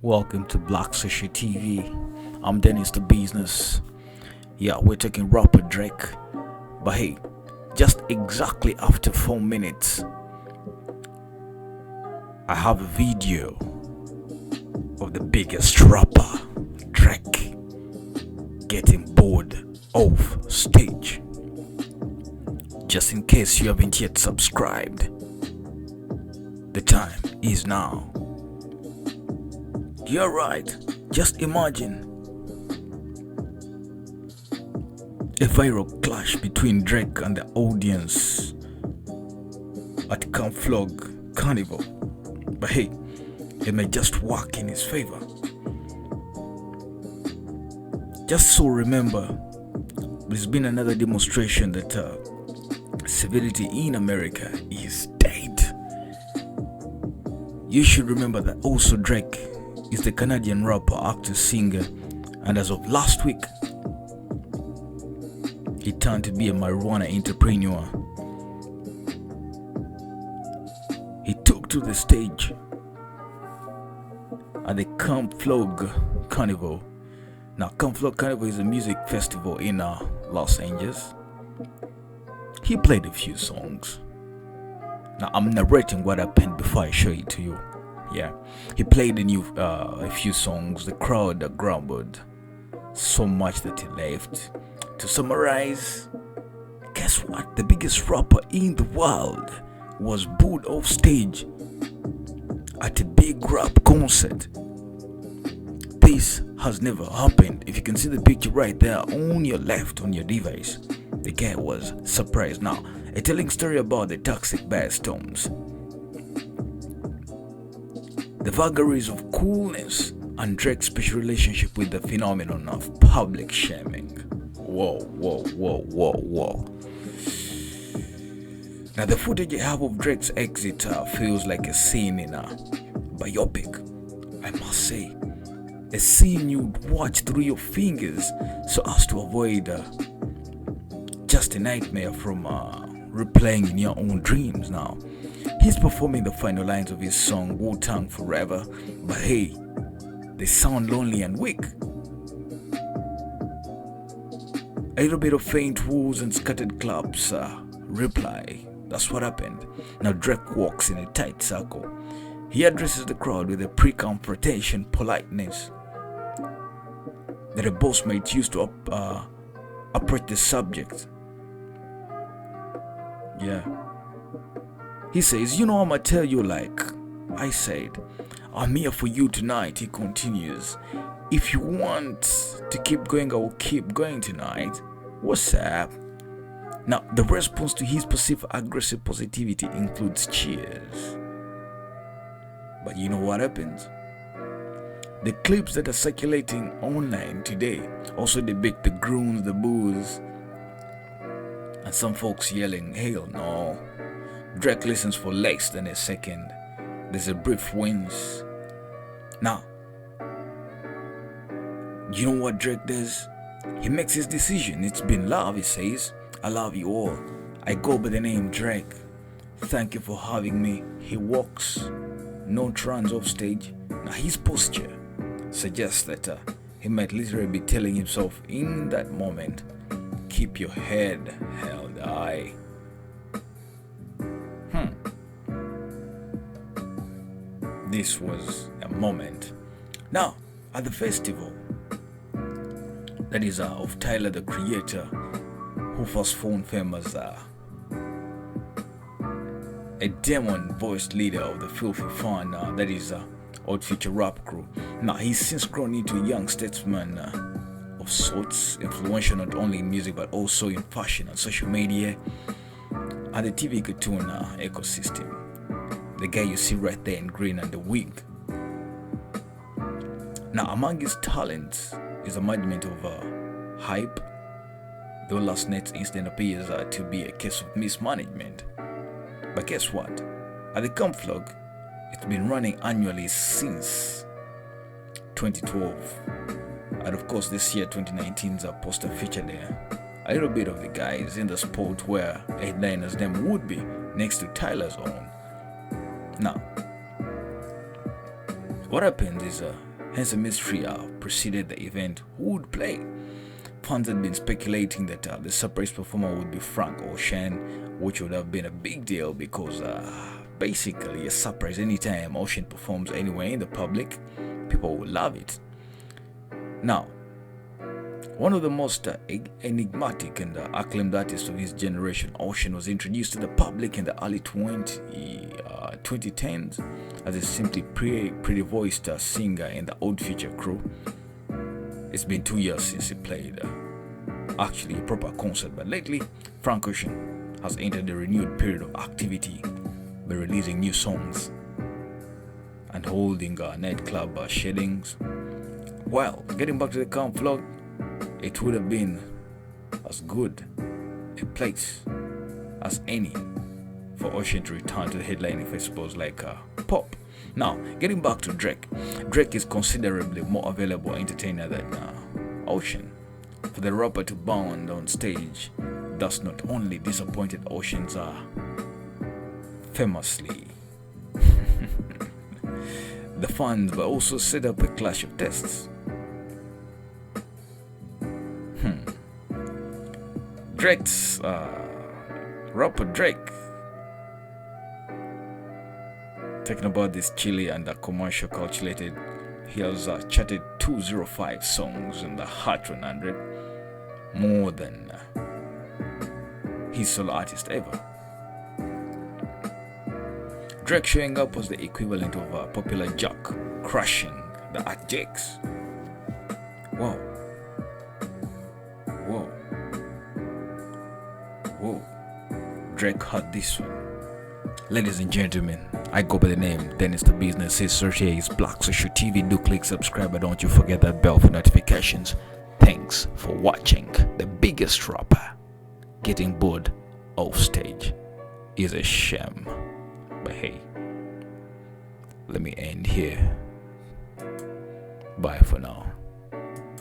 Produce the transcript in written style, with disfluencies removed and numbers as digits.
Welcome to Black Sushi TV. I'm Dennis the Business. Yeah, we're taking rapper Drake. But hey, just exactly after 4 minutes, I have a video of the biggest rapper, Drake, getting bored off stage. Just in case you haven't yet subscribed, the time is now. You're right. Just imagine a viral clash between Drake and the audience at Camp Flog Carnival. But hey, it may just work in his favor. Just so remember, there's been another demonstration that civility in America is dead. You should remember that also Drake is the Canadian rapper, actor, singer, and as of last week, he turned to be a marijuana entrepreneur. He took to the stage at the Camp Flog Carnival. Now, Camp Flog Carnival is a music festival in Los Angeles. He played a few songs. Now, I'm narrating what happened before I show it to you. Yeah, he played a few songs. The crowd grumbled so much that he left. To summarize, guess what? The biggest rapper in the world was booed off stage at a big rap concert. This has never happened. If you can see the picture right there on your left on your device, the guy was surprised. Now, a telling story about the toxic bad storms, the vagaries of coolness, and Drake's special relationship with the phenomenon of public shaming. Whoa. Now, the footage I have of Drake's exit feels like a scene in a biopic. I must say, a scene you'd watch through your fingers so as to avoid just a nightmare from replaying in your own dreams. Now, he's performing the final lines of his song Wu-Tang Forever, but hey, they sound lonely and weak. A little bit of faint woos and scattered claps reply. That's what happened. Now Drake walks in a tight circle. He addresses the crowd with a pre-confrontation politeness that a boss might use to approach the subject. Yeah. He says, I'ma tell you like I said. I'm here for you tonight, he continues. If you want to keep going, I will keep going tonight. What's up? Now, the response to his perceived aggressive positivity includes cheers. But you know what happens? The clips that are circulating online today also depict the groans, the boos, and some folks yelling, hell no. Drake listens for less than a second. There's a brief wince. Now, you know what Drake does? He makes his decision. It's been love, he says. I love you all. I go by the name Drake. Thank you for having me. He walks, no trans off stage. Now, his posture suggests that he might literally be telling himself in that moment, keep your head held high. This was a moment. Now, at the festival, that is of Tyler the Creator, who first found fame as a demon-voiced leader of the Filthy Fun, that is Odd Future rap crew. Now, he's since grown into a young statesman of sorts, influential not only in music but also in fashion and social media and the TV cartoon ecosystem. The guy you see right there in green and the wig. Now, among his talents is the management of hype, though last night's incident appears to be a case of mismanagement. But guess what? At the Camp Flog, it's been running annually since 2012. And of course, this year, 2019's poster featured a little bit of the guys in the spot where a headliner's name would be next to Tyler's own. Now, what happens is hence a mystery preceded the event. Who would play? Fans had been speculating that the surprise performer would be Frank Ocean, which would have been a big deal because basically a surprise anytime Ocean performs anywhere in the public, people will love it. Now, one of the most enigmatic and acclaimed artists of his generation, Ocean, was introduced to the public in the early 2010s as a simply pretty voiced singer in the Old Future crew. It's been 2 years since he played actually a proper concert, but lately Frank Ocean has entered a renewed period of activity by releasing new songs and holding nightclub shadings. Well, getting back to the camp vlog, it would have been as good a place as any for Ocean to return to the headlining festivals like Pop. Now, getting back to Drake. Drake is considerably more available entertainer than Ocean. For the rapper to bound on stage, thus not only disappointed Ocean's famously the fans, but also set up a clash of tastes. Drake's rapper Drake, talking about this chilly and commercial calculated, he has charted 205 songs in the Hot 100, more than his solo artist ever. Drake showing up was the equivalent of popular Jack crushing the Art Jakes. Whoa. Drake had this one. Ladies and gentlemen, I go by the name Dennis the Business. His search here is Black Social TV. Do click subscribe, but don't you forget that bell for notifications. Thanks for watching. The biggest rapper getting bored off stage is a shame. But hey, let me end here. Bye for now.